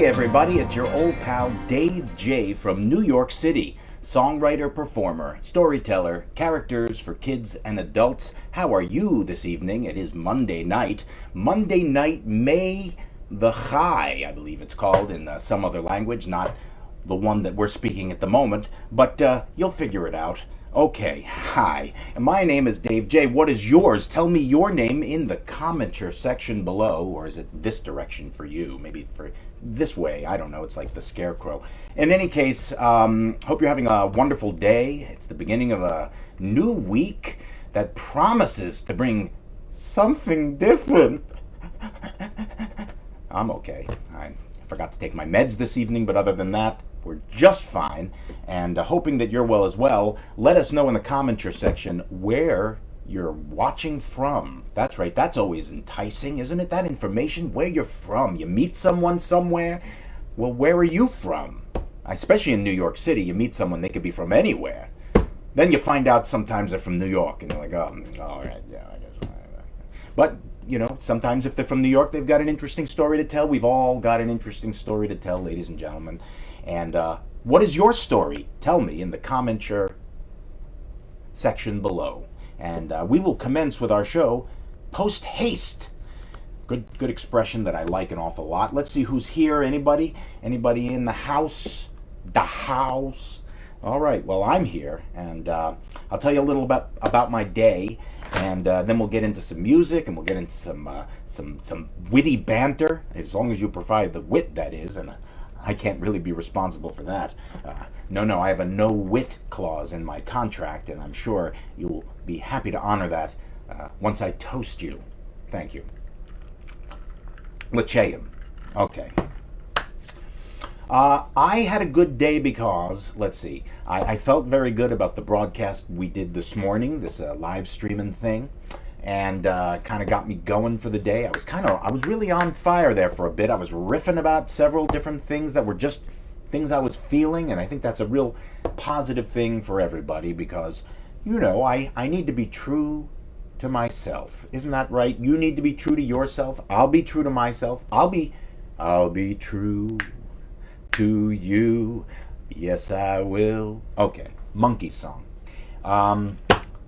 everybody, it's your old pal Dave J from New York City. Songwriter, performer, storyteller, characters for kids and adults. How are you this evening? It is Monday night. Monday night, May the Chai, I believe it's called in some other language, not the one that we're speaking at the moment, but you'll figure it out. Okay, hi. My name is Dave J. What is yours? Tell me your name in the commenter section below, or is it this direction for you? Maybe for this way. I don't know. It's like the scarecrow. In any case, hope you're having a wonderful day. It's the beginning of a new week that promises to bring something different. I'm okay. I forgot to take my meds this evening, but other than that, we're just fine, and hoping that you're well as well. Let us know in the commenter section where you're watching from. That's right, that's always enticing, isn't it? That information, where you're from. You meet someone somewhere, well, where are you from? Especially in New York City, you meet someone, they could be from anywhere. Then you find out sometimes they're from New York, and you're like, oh, all right, yeah, I guess. But, you know, sometimes if they're from New York, they've got an interesting story to tell. We've all got an interesting story to tell, ladies and gentlemen. And what is your story? Tell me in the commenter section below. And we will commence with our show post haste. Good expression that I like an awful lot. Let's see who's here. Anybody? Anybody in the house? The house? All right, well, I'm here, and I'll tell you a little about my day, and then we'll get into some music, and we'll get into some witty banter, as long as you provide the wit, that is, and I can't really be responsible for that. No, I have a no-wit clause in my contract, and I'm sure you'll be happy to honor that once I toast you. Thank you. L'chaim. Okay. I had a good day because, let's see, I felt very good about the broadcast we did this morning, this live streaming thing, and kind of got me going for the day. I was really on fire there for a bit. I was riffing about several different things that were just things I was feeling, and I think that's a real positive thing for everybody because, you know, I need to be true to myself. Isn't that right? You need to be true to yourself. I'll be true to myself. I'll be true to you. Yes, I will. Okay, monkey song.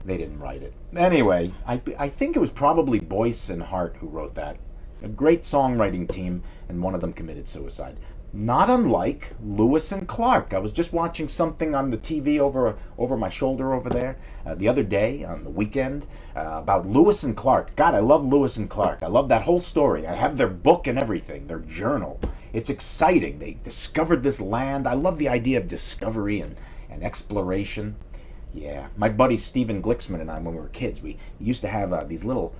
They didn't write it. Anyway, I think it was probably Boyce and Hart who wrote that. A great songwriting team, and one of them committed suicide. Not unlike Lewis and Clark. I was just watching something on the TV over my shoulder over there the other day on the weekend about Lewis and Clark. God, I love Lewis and Clark. I love that whole story. I have their book and everything, their journal. It's exciting. They discovered this land. I love the idea of discovery and exploration. Yeah, my buddy Stephen Glicksman and I, when we were kids, we used to have these little,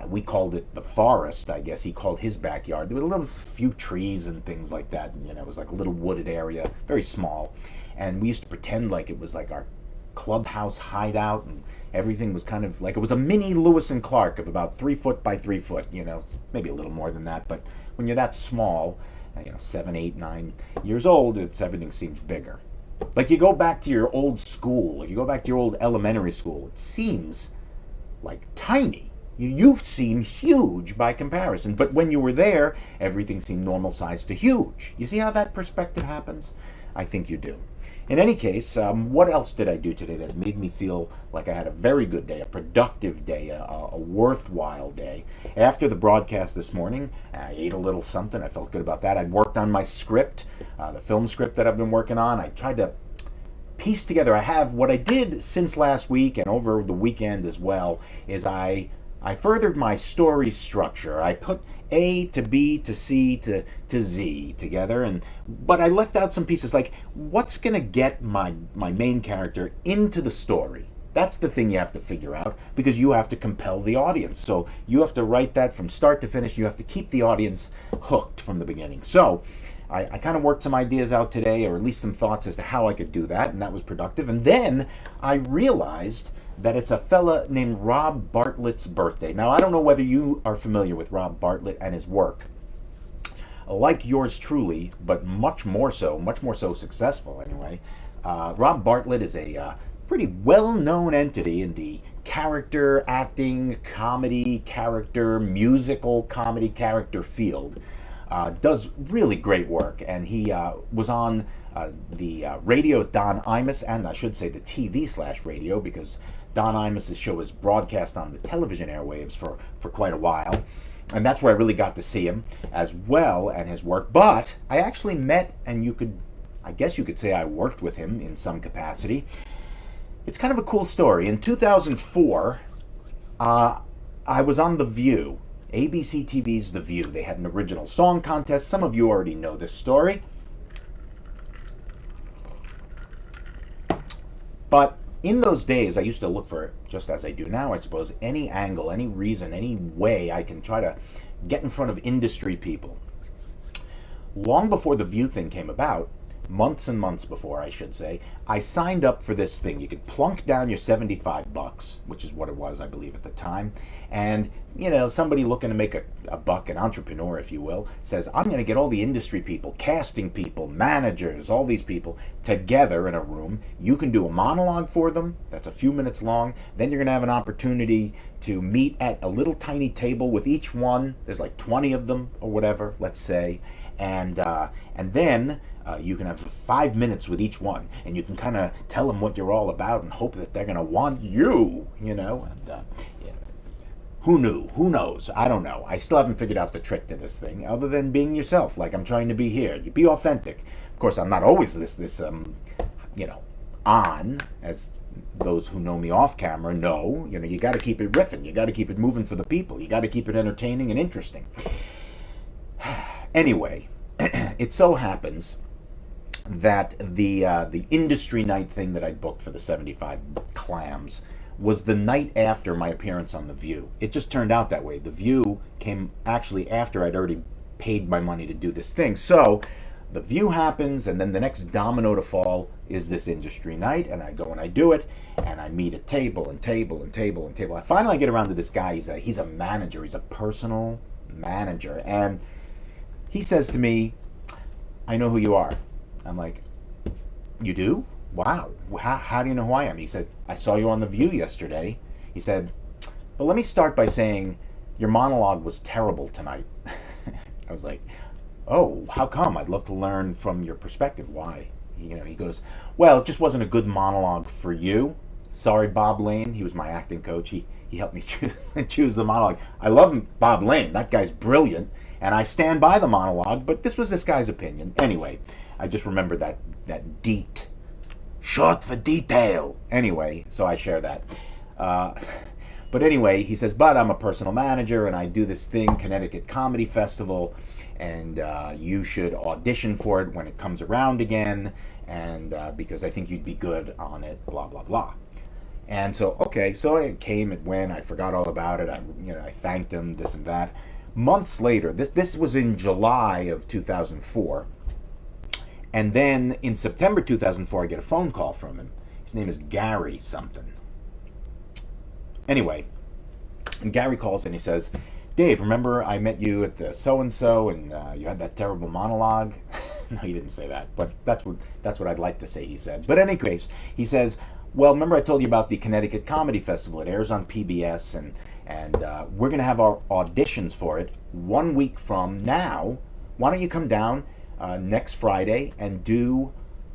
we called it the forest, I guess he called his backyard. There were a little few trees and things like that, and, you know, it was like a little wooded area, very small, and we used to pretend like it was like our clubhouse hideout, and everything was kind of like, it was a mini Lewis and Clark of about 3 foot by 3 foot, you know, maybe a little more than that, but when you're that small, 7, 8, 9 years old, everything seems bigger. Like you go back to your old school, like you go back to your old elementary school, it seems like tiny. You seem huge by comparison, but when you were there, everything seemed normal size to huge. You see how that perspective happens? I think you do. In any case, what else did I do today that made me feel like I had a very good day, a productive day, a worthwhile day? After the broadcast this morning, I ate a little something. I felt good about that. I'd worked on my script, the film script that I've been working on. I tried to piece together. I have what I did since last week and over the weekend as well is I furthered my story structure. I put A to B to C to Z together, but I left out some pieces like what's going to get my main character into the story. That's the thing you have to figure out because you have to compel the audience. So you have to write that from start to finish. You have to keep the audience hooked from the beginning. So I kind of worked some ideas out today, or at least some thoughts as to how I could do that, and that was productive. And then I realized that it's a fella named Rob Bartlett's birthday. Now, I don't know whether you are familiar with Rob Bartlett and his work. Like yours truly, but much more so successful anyway. Rob Bartlett is a pretty well-known entity in the character acting, comedy character, musical comedy character field. does really great work, and he was on the radio Don Imus, and I should say the TV/radio, because Don Imus's show was broadcast on the television airwaves for quite a while. And that's where I really got to see him as well and his work. But I actually met, and I guess you could say I worked with him in some capacity. It's kind of a cool story. In 2004, I was on The View, ABC TV's The View. They had an original song contest. Some of you already know this story. But in those days, I used to look for, just as I do now, I suppose, any angle, any reason, any way I can try to get in front of industry people. Long before the View thing came about, months and months before, I should say, I signed up for this thing. You could plunk down your $75, which is what it was, I believe, at the time. And, somebody looking to make a buck, an entrepreneur, if you will, says, I'm going to get all the industry people, casting people, managers, all these people together in a room. You can do a monologue for them. That's a few minutes long. Then you're going to have an opportunity to meet at a little tiny table with each one. There's like 20 of them or whatever, let's say. And then you can have 5 minutes with each one, and you can kind of tell them what you're all about and hope that they're going to want you, Who knew? Who knows? I don't know. I still haven't figured out the trick to this thing, other than being yourself, like I'm trying to be here. You be authentic. Of course, I'm not always on, as those who know me off camera know. You got to keep it riffing. You got to keep it moving for the people. You got to keep it entertaining and interesting. Anyway, it so happens that the industry night thing that I booked for the 75 clams was the night after my appearance on The View. It just turned out that way. The View came actually after I'd already paid my money to do this thing. So The View happens, and then the next domino to fall is this industry night, and I go and I do it, and I meet at table and table and table and table. I finally get around to this guy. He's a manager. He's a personal manager, and he says to me, I know who you are. I'm like, you do? Wow. How do you know who I am? He said, I saw you on The View yesterday. He said, well, let me start by saying your monologue was terrible tonight. I was like, oh, how come? I'd love to learn from your perspective. Why? He goes, well, it just wasn't a good monologue for you. Sorry, Bob Lane. He was my acting coach. He helped me choose the monologue. I love Bob Lane. That guy's brilliant. And I stand by the monologue, but this was this guy's opinion. Anyway, I just remember that DEET. Short for detail. Anyway, so I share that. But anyway, he says, but I'm a personal manager, and I do this thing, Connecticut Comedy Festival, and you should audition for it when it comes around again, and because I think you'd be good on it, blah, blah, blah. And so, okay, so it came, it went, I forgot all about it, I thanked him, this and that. Months later, this was in July of 2004, and then in September 2004, I get a phone call from him. His name is Gary something. Anyway, and Gary calls and he says, Dave, remember I met you at the so-and-so and you had that terrible monologue? No, he didn't say that, but that's what I'd like to say he said. But in any case, he says, well, remember I told you about the Connecticut Comedy Festival. It airs on PBS, and we're going to have our auditions for it 1 week from now. Why don't you come down next Friday and do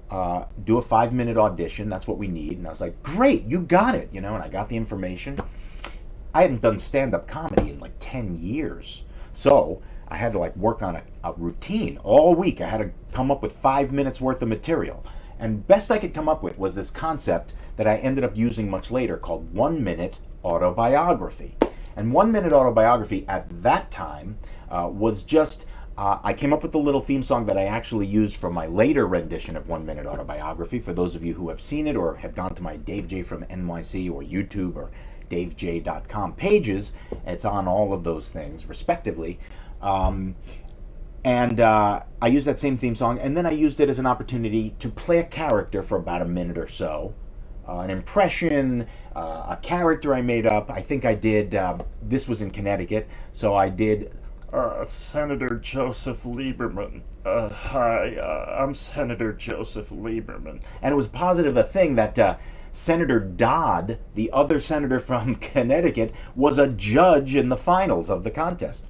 a 5-minute audition? That's what we need. And I was like, great, you got it, and I got the information. I hadn't done stand-up comedy in like 10 years. So I had to work on a routine all week. I had to come up with 5 minutes worth of material. And best I could come up with was this concept that I ended up using much later called 1 minute autobiography. And 1 minute autobiography at that time was just, I came up with a little theme song that I actually used for my later rendition of 1 minute autobiography. For those of you who have seen it or have gone to my Dave J from NYC or YouTube or davej.com pages, it's on all of those things respectively. And I used that same theme song, and then I used it as an opportunity to play a character for about a minute or so. An impression, a character I made up. I think I did, this was in Connecticut, so I did Senator Joseph Lieberman. Hi, I'm Senator Joseph Lieberman. And it was positive a thing that Senator Dodd, the other senator from Connecticut, was a judge in the finals of the contest.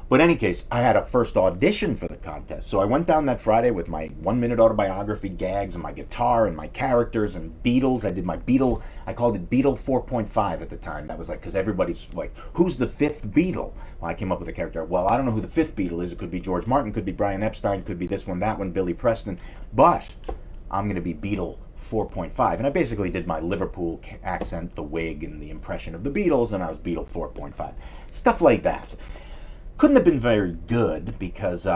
But in any case, I had a first audition for the contest. So I went down that Friday with my 1-minute autobiography gags and my guitar and my characters and Beatles. I did my Beatle, I called it Beatle 4.5 at the time. That was like, because everybody's like, who's the fifth Beatle? Well, I came up with a character. Well, I don't know who the fifth Beatle is. It could be George Martin, could be Brian Epstein, could be this one, that one, Billy Preston. But I'm going to be Beatle 4.5. And I basically did my Liverpool accent, the wig, and the impression of the Beatles, and I was Beatle 4.5. Stuff like that. Couldn't have been very good because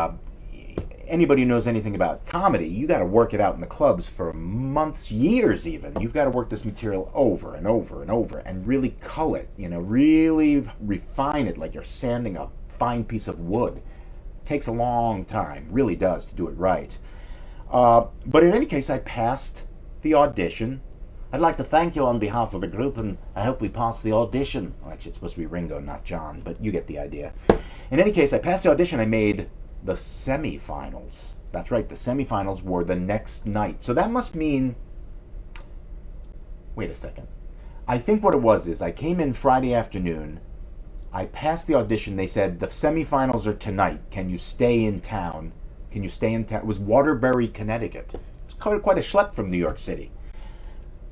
anybody who knows anything about comedy, you got to work it out in the clubs for months, years even. You've got to work this material over and over and over and really cull it, really refine it like you're sanding a fine piece of wood. Takes a long time, really does, to do it right. But in any case, I passed the audition. I'd like to thank you on behalf of the group, and I hope we pass the audition. Well, actually, it's supposed to be Ringo, not John, but you get the idea. In any case, I passed the audition. I made the semifinals. That's right, the semifinals were the next night. So that must mean... Wait a second. I think what it was is I came in Friday afternoon. I passed the audition. They said, the semifinals are tonight. Can you stay in town? Can you stay in town? It was Waterbury, Connecticut. It's quite a schlep from New York City.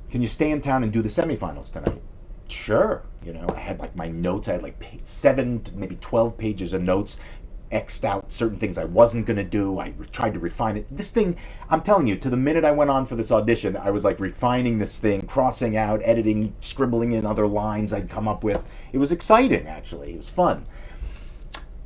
Can you stay in town and do the semifinals tonight? Sure. I had like my notes. I had like 7, maybe 12 pages of notes, X'd out certain things I wasn't going to do. I tried to refine it. This thing, I'm telling you, to the minute I went on for this audition, I was like refining this thing, crossing out, editing, scribbling in other lines I'd come up with. It was exciting, actually. It was fun.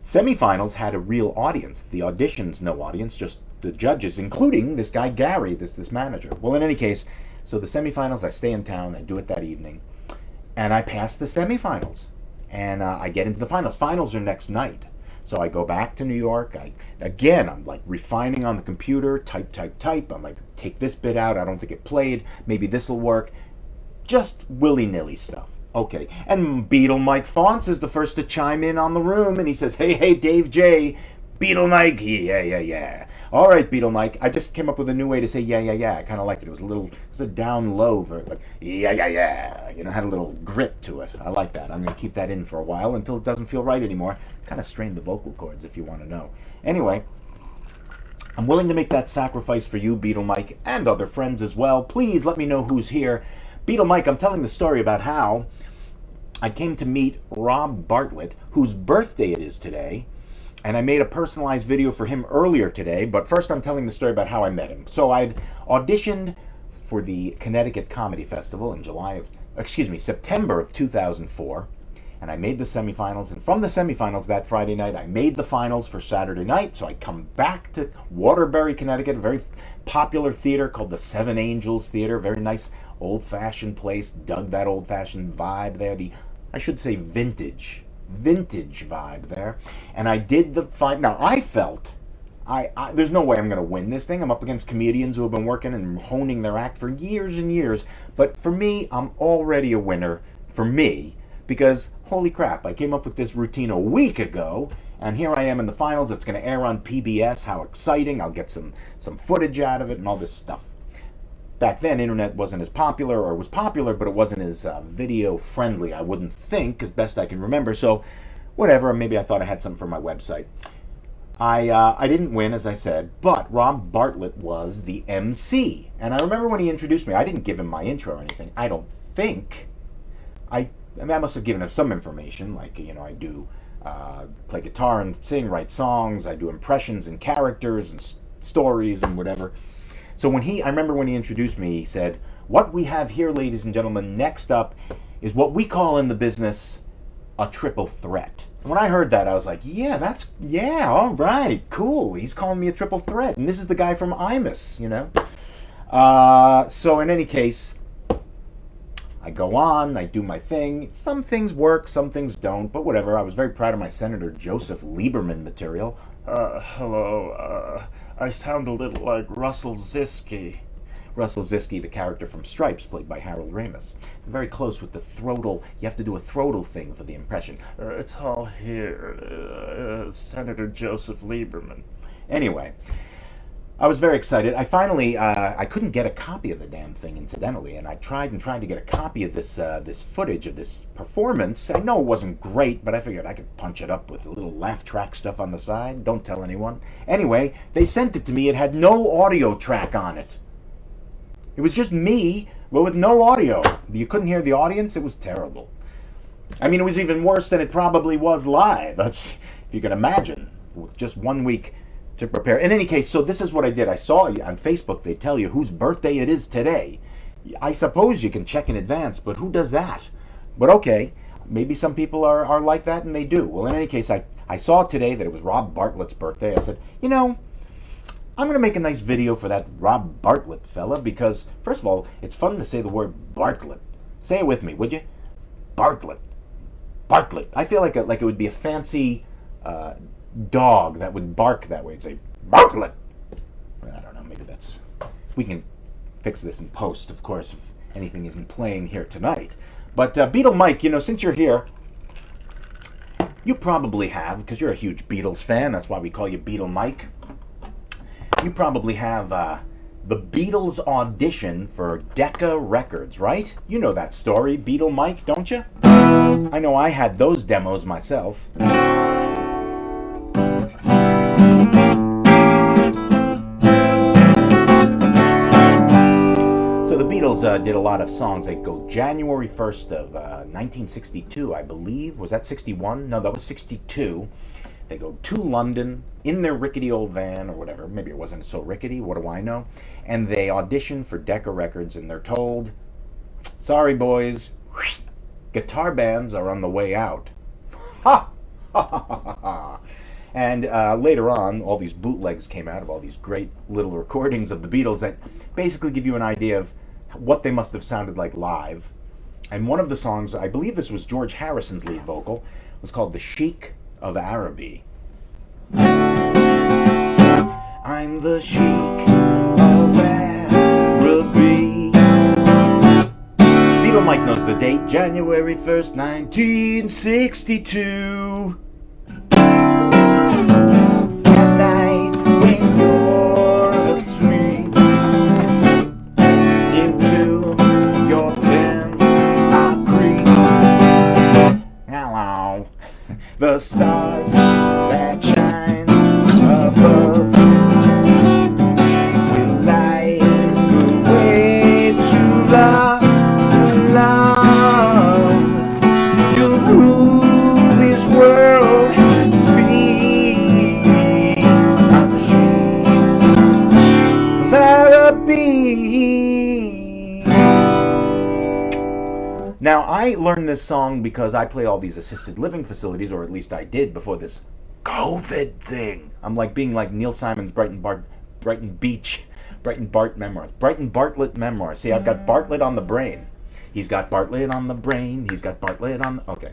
Semifinals had a real audience. The auditions, no audience, just the judges, including this guy Gary, this manager. Well, in any case, so the semifinals, I stay in town, I do it that evening, and I pass the semifinals, and I get into the finals. Finals are next night. So I go back to New York. I'm like refining on the computer, type. I'm like, take this bit out. I don't think it played. Maybe this will work. Just willy-nilly stuff. Okay. And Beatle Mike Fonts is the first to chime in on the room, and he says, hey, Dave J. Beatle Mike, yeah. All right, Beatle Mike. I just came up with a new way to say yeah. I kind of liked it. It was a down low, like yeah. Had a little grit to it. I like that. I'm going to keep that in for a while until it doesn't feel right anymore. Kind of strained the vocal cords, if you want to know. Anyway, I'm willing to make that sacrifice for you, Beatle Mike, and other friends as well. Please let me know who's here. Beatle Mike, I'm telling the story about how I came to meet Rob Bartlett, whose birthday it is today. And I made a personalized video for him earlier today, but first I'm telling the story about how I met him. So I'd auditioned for the Connecticut Comedy Festival in September of 2004, and I made the semifinals. And from the semifinals that Friday night, I made the finals for Saturday night. So I come back to Waterbury, Connecticut, a very popular theater called the Seven Angels Theater, very nice old-fashioned place. Dug that old-fashioned vibe there, I should say vintage vibe there. And I did the fight. Now I felt there's no way I'm going to win this thing. I'm up against comedians who have been working and honing their act for years and years. But for me, I'm already a winner for me, because holy crap, I came up with this routine a week ago, and here I am in the finals. It's going to air on PBS. How exciting. I'll get some footage out of it and all this stuff. Back then, internet wasn't as popular, or was popular, but it wasn't as video friendly, I wouldn't think, as best I can remember. So, whatever, maybe I thought I had something for my website. I didn't win, as I said, but Rob Bartlett was the MC. And I remember when he introduced me, I didn't give him my intro or anything. I don't think. I must have given him some information, like, I do play guitar and sing, write songs, I do impressions and characters and stories and whatever. So I remember when he introduced me, he said, what we have here, ladies and gentlemen, next up is what we call in the business a triple threat. And when I heard that, I was like, all right, cool. He's calling me a triple threat. And this is the guy from Imus, So in any case, I go on, I do my thing. Some things work, some things don't, but whatever. I was very proud of my Senator Joseph Lieberman material. Hello, I sound a little like Russell Zisky. Russell Zisky, the character from Stripes, played by Harold Ramis. Very close with the throatal. You have to do a throatal thing for the impression. It's all here. Senator Joseph Lieberman. Anyway, I was very excited. I finally, I couldn't get a copy of the damn thing, incidentally, and I tried to get a copy of this footage of this performance. I know it wasn't great, but I figured I could punch it up with a little laugh track stuff on the side. Don't tell anyone. Anyway, they sent it to me. It had no audio track on it. It was just me, but with no audio. You couldn't hear the audience. It was terrible. I mean, it was even worse than it probably was live. That's, if you can imagine, with just 1 week to prepare. In any case, so this is what I did. I saw on Facebook, they tell you whose birthday it is today. I suppose you can check in advance, but who does that? But okay, maybe some people are like that, and they do. Well, in any case, I saw today that it was Rob Bartlett's birthday. I said, you know, I'm going to make a nice video for that Rob Bartlett fella, because, first of all, it's fun to say the word Bartlett. Say it with me, would you? Bartlett. Bartlett. I feel like it would be a fancy dog that would bark that way. It'd say, Bartlett. I don't know, maybe that's... We can fix this in post, of course, if anything isn't playing here tonight. But Beatle Mike, you know, since you're here, you probably have, because you're a huge Beatles fan, that's why we call you Beatle Mike, you probably have the Beatles audition for Decca Records, right? You know that story, Beatle Mike, don't you? I know I had those demos myself. So the Beatles did a lot of songs. They go January 1st of 1962, I believe. Was that 61? No, that was 62. They go to London in their rickety old van or whatever. Maybe it wasn't so rickety. What do I know? And they audition for Decca Records, and they're told, sorry, boys, guitar bands are on the way out. Ha! Ha ha ha ha. And later on, all these bootlegs came out of all these great little recordings of the Beatles that basically give you an idea of what they must have sounded like live. And one of the songs, I believe this was George Harrison's lead vocal, was called the Sheik of Araby. I'm the Sheik of Araby. Beatle Mike knows the date, January 1st, 1962. At night when you're asleep, into your tent I creep. Hello. The stars that shine above will light the way to love. You'll rule this world. I'm the Sheik of Araby. Now, I learned this song because I play all these assisted living facilities, or at least I did before this COVID thing. I'm like being like Neil Simon's Brighton Bart memoirs. Brighton Bartlett memoirs. See, I've got Bartlett on the brain. He's got Bartlett on the brain. He's got Bartlett on the... Okay.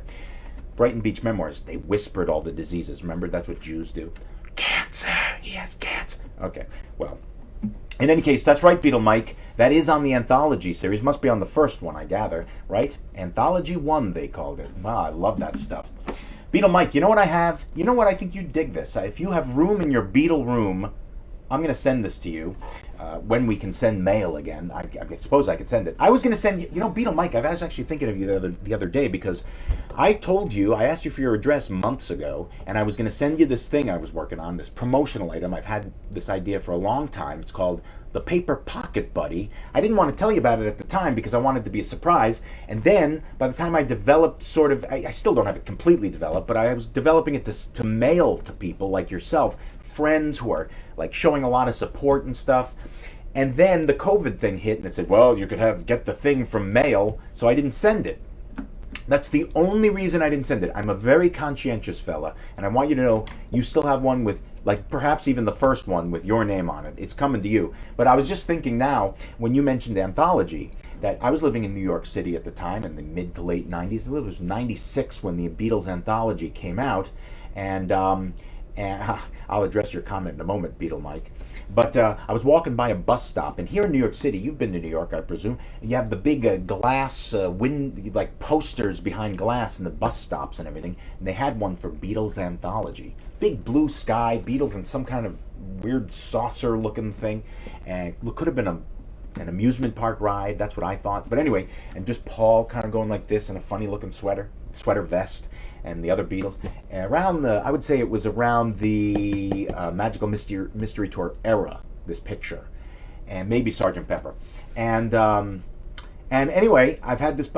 Brighton Beach memoirs. They whispered all the diseases. Remember, that's what Jews do. Cancer. He has cancer. Okay. Well, in any case, that's right, Beatle Mike. That is on the anthology series. Must be on the first one, I gather. Right? Anthology 1, they called it. Wow, I love that stuff. Beatle Mike, you know what I have? You know what? I think you'd dig this. If you have room in your Beatle room, I'm going to send this to you when we can send mail again. I suppose I could send it. I was going to send you, Beatle Mike, I was actually thinking of you the other day because I told you, I asked you for your address months ago, and I was going to send you this thing I was working on, this promotional item. I've had this idea for a long time. It's called the Paper Pocket Buddy. I didn't want to tell you about it at the time because I wanted it to be a surprise. And then, by the time I developed sort of, I still don't have it completely developed, but I was developing it to mail to people like yourself, friends who are like showing a lot of support and stuff. And then the COVID thing hit and it said, well, you could get the thing from mail, so I didn't send it. That's the only reason I didn't send it. I'm a very conscientious fella, and I want you to know you still have one with, like, perhaps even the first one with your name on it. It's coming to you. But I was just thinking now, when you mentioned anthology, that I was living in New York City at the time in the mid to late 90s. It was 96 when the Beatles anthology came out, and and I'll address your comment in a moment, Beatle Mike. But I was walking by a bus stop, and here in New York City, you've been to New York, I presume. You have the big glass like posters behind glass in the bus stops and everything. And they had one for Beatles Anthology. Big blue sky, Beatles in some kind of weird saucer-looking thing, and it could have been an amusement park ride. That's what I thought. But anyway, and just Paul kind of going like this in a funny-looking sweater vest, and the other Beatles. And around I would say it was around the Magical Mystery Tour era, this picture, and maybe Sgt. Pepper. And anyway, I've had this.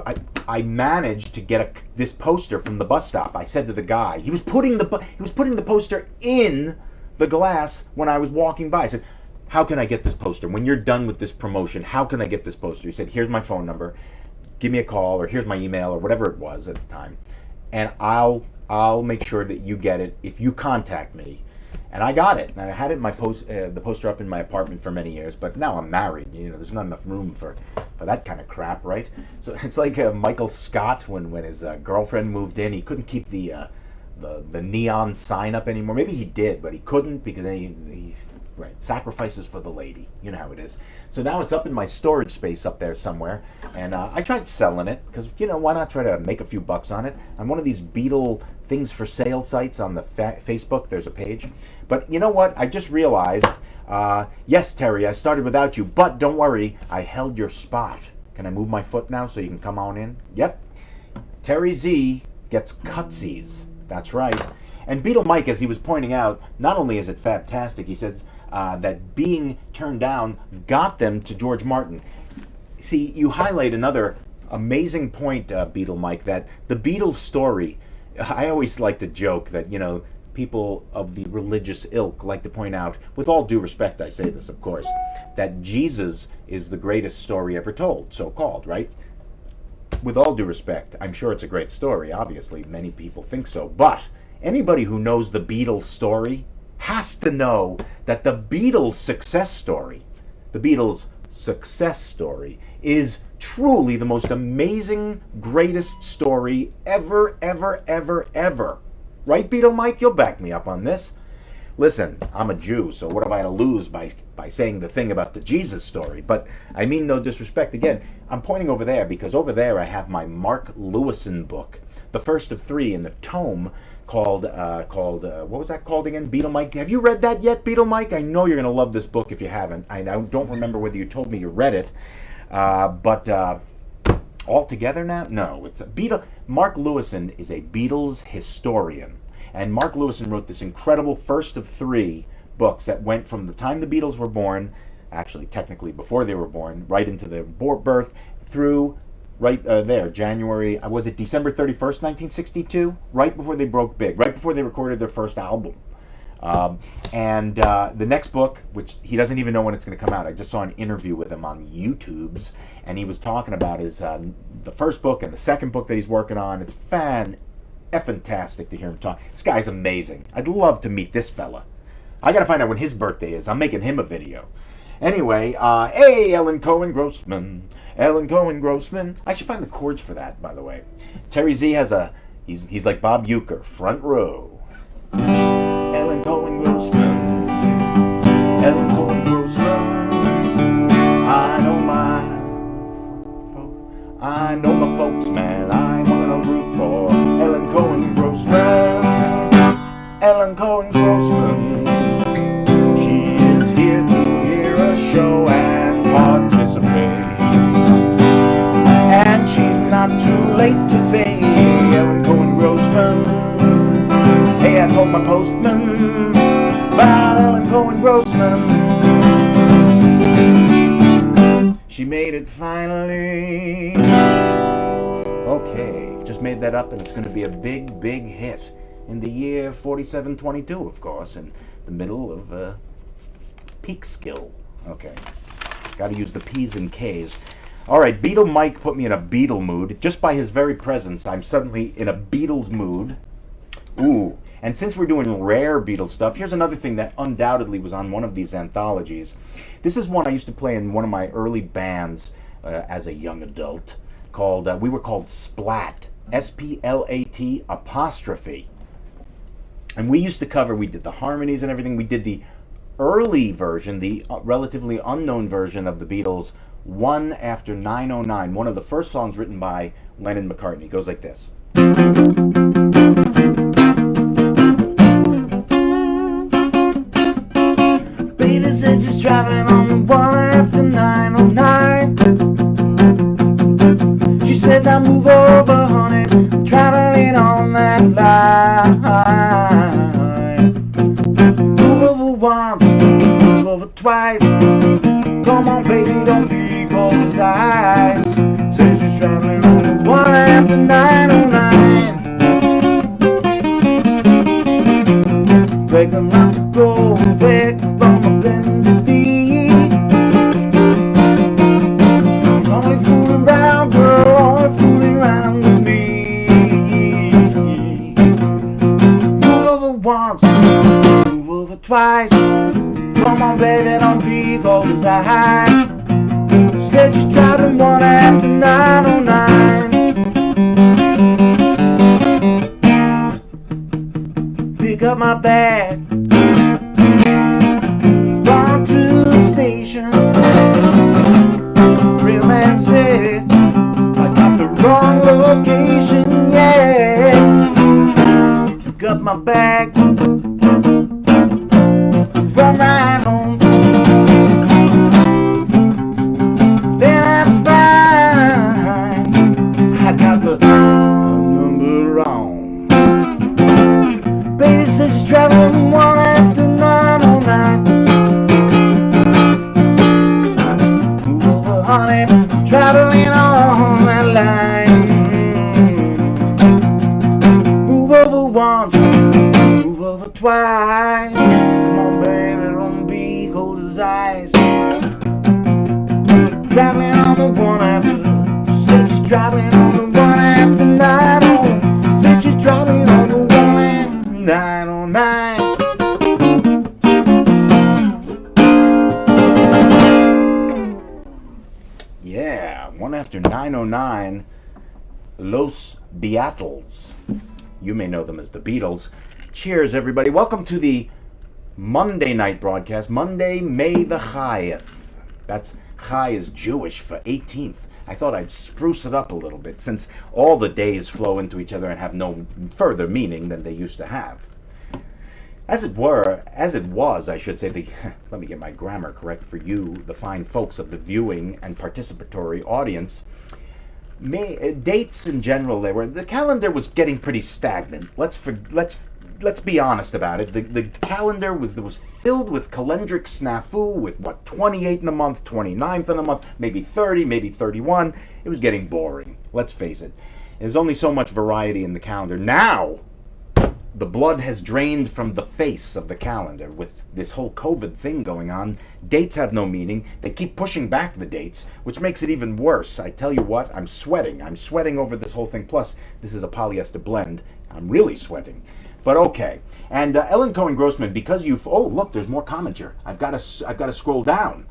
I managed to get this poster from the bus stop. I said to the guy, he was putting the poster in the glass when I was walking by. I said, "How can I get this poster? When you're done with this promotion, how can I get this poster?" He said, "Here's my phone number. Give me a call, or here's my email," or whatever it was at the time, and I'll make sure that you get it if you contact me. And I got it. And I had it in my the poster up in my apartment for many years, but now I'm married. There's not enough room for that kind of crap, right? So it's like Michael Scott when his girlfriend moved in. He couldn't keep the neon sign up anymore. Maybe he did, but he couldn't because then he sacrifices for the lady. You know how it is. So now it's up in my storage space up there somewhere, and I tried selling it because why not try to make a few bucks on it? On one of these Beatle things for sale sites on the Facebook, there's a page. But you know what? I just realized. Yes, Terry, I started without you, but don't worry, I held your spot. Can I move my foot now so you can come on in? Yep. Terry Z gets cutsies. That's right. And Beatle Mike, as he was pointing out, not only is it fantastic, he says that being turned down got them to George Martin. See, you highlight another amazing point, Beatle Mike, that the Beatles story, I always like to joke that, people of the religious ilk like to point out, with all due respect I say this, of course, that Jesus is the greatest story ever told, so-called, right? With all due respect, I'm sure it's a great story, obviously, many people think so, but anybody who knows the Beatles story has to know that the Beatles' success story is truly the most amazing, greatest story ever, ever, ever, ever. Right, Beatle Mike? You'll back me up on this. Listen, I'm a Jew, so what have I to lose by saying the thing about the Jesus story? But I mean no disrespect. Again, I'm pointing over there because over there I have my Mark Lewison book, the first of 3 in the tome called what was that called again? Beatle Mike. Have you read that yet, Beatle Mike? I know you're going to love this book if you haven't. I don't remember whether you told me you read it, but all together now? No, it's a Beatle. Mark Lewison is a Beatles historian, and Mark Lewison wrote this incredible first of 3 books that went from the time the Beatles were born, actually technically before they were born, right into their birth, through right there, December 31st, 1962, right before they broke big, right before they recorded their first album. And the next book, which he doesn't even know when it's going to come out, I just saw an interview with him on YouTube's, and he was talking about his the first book and the second book that he's working on. It's fantastic to hear him talk. This guy's amazing. I'd love to meet this fella. I got to find out when his birthday is. I'm making him a video. Anyway, hey, Ellen Cohen Grossman. Ellen Cohen Grossman. I should find the chords for that, by the way. Terry Z has he's like Bob Uecker, front row. Ellen Cohen Grossman. Ellen Cohen Grossman. I know my folks, man. I'm gonna root for Ellen Cohen Grossman. Ellen Cohen Grossman. She is here to hear a show and participate. And she's not too late to say, Ellen Cohen Grossman. Hey, I told my postman about Ellen Cohen Grossman. She made it finally. Okay, just made that up, and it's going to be a big, big hit in the year 4722, of course, in the middle of peak skill. Okay, got to use the P's and K's. All right, Beatle Mike put me in a Beatle mood. Just by his very presence, I'm suddenly in a Beatles mood. Ooh, and since we're doing rare Beatles stuff, here's another thing that undoubtedly was on one of these anthologies. This is one I used to play in one of my early bands as a young adult. We were called Splat, S-P-L-A-T apostrophe. And we used to cover, we did the harmonies and everything. We did the early version, the relatively unknown version of the Beatles, One After 909, one of the first songs written by Lennon McCartney. It goes like this. Baby said she's traveling on the one after 909. She said, now move over, honey, I'm traveling on that line. Move over once, move over twice. Come on, baby, don't be cold as ice. Said she's traveling on the one after 909. Beg her not to go, beg her from a bended knee. Only fooling around, girl, only fooling around with me. Move over once, move over twice. Come on, baby, don't be cold as ice. Said she's traveling one after 909. Pick up my bag, run to the station. Real man said I got the wrong location, yeah. Pick up my bag, run right home. Then I find I got the number wrong. Baby says she's traveling one after 909. Move over, honey, traveling on that line. Move over once, move over twice. Come on, baby, don't be cold as ice. Traveling on the one after. Said she's traveling on the one after 909. Said she's traveling on the one after 909. Yeah, one after 909. Los Beatles. You may know them as the Beatles. Cheers, everybody. Welcome to the Monday night broadcast. Monday, May the Chayeth. That's Chai is Jewish for 18th. I thought I'd spruce it up a little bit since all the days flow into each other and have no further meaning than they used to have. As it was, I should say, let me get my grammar correct for you, the fine folks of the viewing and participatory audience. Dates in general, the calendar was getting pretty stagnant. Let's be honest about it. The calendar was filled with calendric snafu with 28 in a month, 29th in a month, maybe 30, maybe 31. It was getting boring. Let's face it. There's only so much variety in the calendar. Now, the blood has drained from the face of the calendar with this whole COVID thing going on. Dates have no meaning. They keep pushing back the dates, which makes it even worse. I tell you what, I'm sweating. I'm sweating over this whole thing. Plus, this is a polyester blend. I'm really sweating. But okay. And Ellen Cohen Grossman, because oh look, there's more comment here. I've got to scroll down.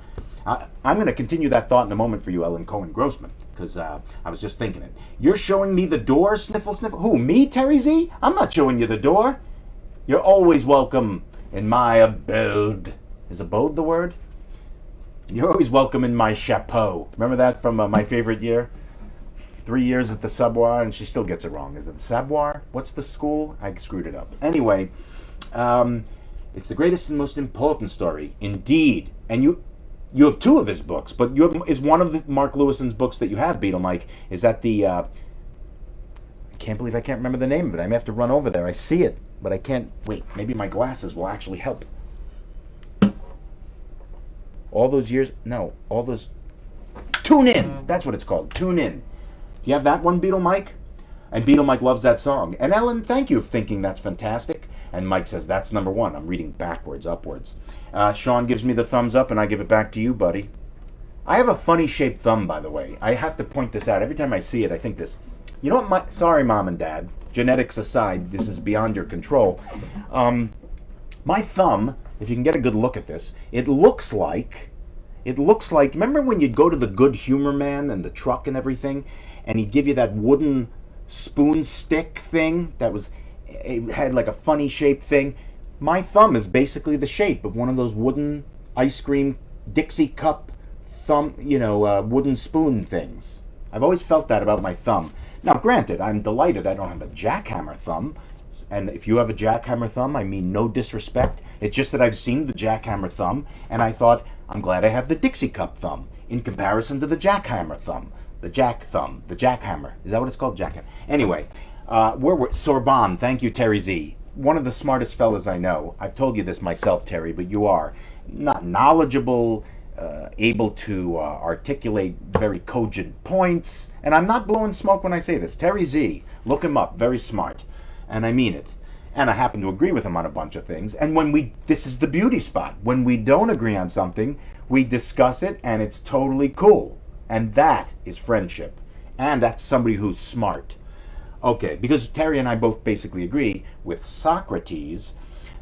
I'm going to continue that thought in a moment for you, Ellen Cohen Grossman, because I was just thinking it. You're showing me the door, sniffle, sniffle. Who, me, Terry Z? I'm not showing you the door. You're always welcome in my abode. Is abode the word? You're always welcome in my chapeau. Remember that from My Favorite Year? 3 years at the Savoir, and she still gets it wrong. Is it the Savoir? What's the school? I screwed it up. Anyway, it's the greatest and most important story, indeed. And you have two of his books, but is one of Mark Lewison's books that you have, Beatle Mike, is that the... I can't believe I can't remember the name of it. I may have to run over there. I see it, but I can't... Wait, maybe my glasses will actually help. All those years... No, all those... Tune In! That's what it's called. Tune In. Do you have that one, Beatle Mike? And Beatle Mike loves that song. And Ellen, thank you for thinking that's fantastic. And Mike says, that's number one. I'm reading backwards, upwards. Sean gives me the thumbs up, and I give it back to you, buddy. I have a funny-shaped thumb, by the way. I have to point this out. Every time I see it, I think this. You know what? Sorry, Mom and Dad. Genetics aside, this is beyond your control. My thumb, if you can get a good look at this, it looks like, remember when you'd go to the Good Humor Man and the truck and everything, and he'd give you that wooden spoon stick thing that was, it had like a funny shaped thing. My thumb is basically the shape of one of those wooden ice cream Dixie cup thumb, wooden spoon things. I've always felt that about my thumb. Now, granted, I'm delighted I don't have a jackhammer thumb. And if you have a jackhammer thumb, I mean no disrespect. It's just that I've seen the jackhammer thumb, and I thought, I'm glad I have the Dixie cup thumb in comparison to the jackhammer thumb. The jackhammer. Is that what it's called? Jackhammer. Anyway, Sorbonne. Thank you, Terry Z. One of the smartest fellas I know. I've told you this myself, Terry, but you are. Not knowledgeable, able to articulate very cogent points. And I'm not blowing smoke when I say this. Terry Z, look him up, very smart. And I mean it. And I happen to agree with him on a bunch of things. And this is the beauty spot. When we don't agree on something, we discuss it and it's totally cool. And that is friendship. And that's somebody who's smart. Okay, because Terry and I both basically agree with Socrates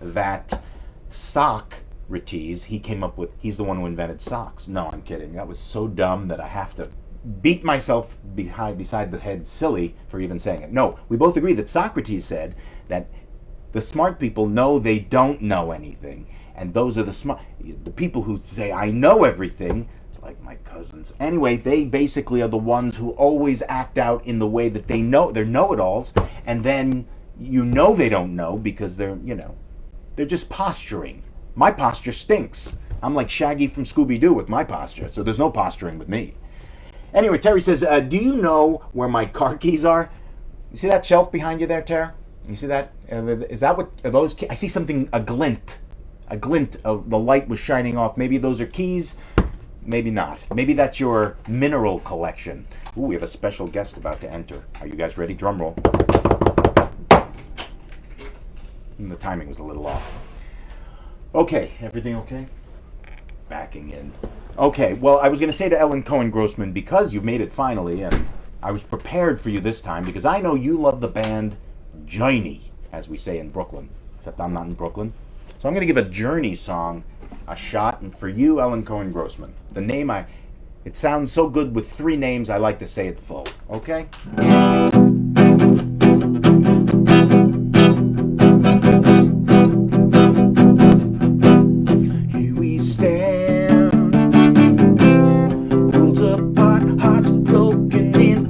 that Socrates, he's the one who invented socks. No, I'm kidding. That was so dumb that I have to beat myself beside the head silly for even saying it. No, we both agree that Socrates said that the smart people know they don't know anything. And those are the people who say, I know everything, like my cousins. Anyway, they basically are the ones who always act out in the way that they know. They're know-it-alls, and then they don't know because they're just posturing. My posture stinks. I'm like Shaggy from Scooby-Doo with my posture, so there's no posturing with me. Anyway, Terry says, do you know where my car keys are? You see that shelf behind you there, Terry? You see that? Is that what are those keys? I see something, a glint of the light was shining off. Maybe those are keys. Maybe not. Maybe that's your mineral collection. Ooh, we have a special guest about to enter. Are you guys ready? Drum roll. The timing was a little off. Okay, everything okay? Backing in. Okay, well, I was going to say to Ellen Cohen Grossman, because you made it finally, and I was prepared for you this time, because I know you love the band Journey, as we say in Brooklyn, except I'm not in Brooklyn. So I'm going to give a Journey song a shot, and for you, Ellen Cohen Grossman. The name, it sounds so good with three names, I like to say it full, okay? Here we stand, worlds apart, hearts broken in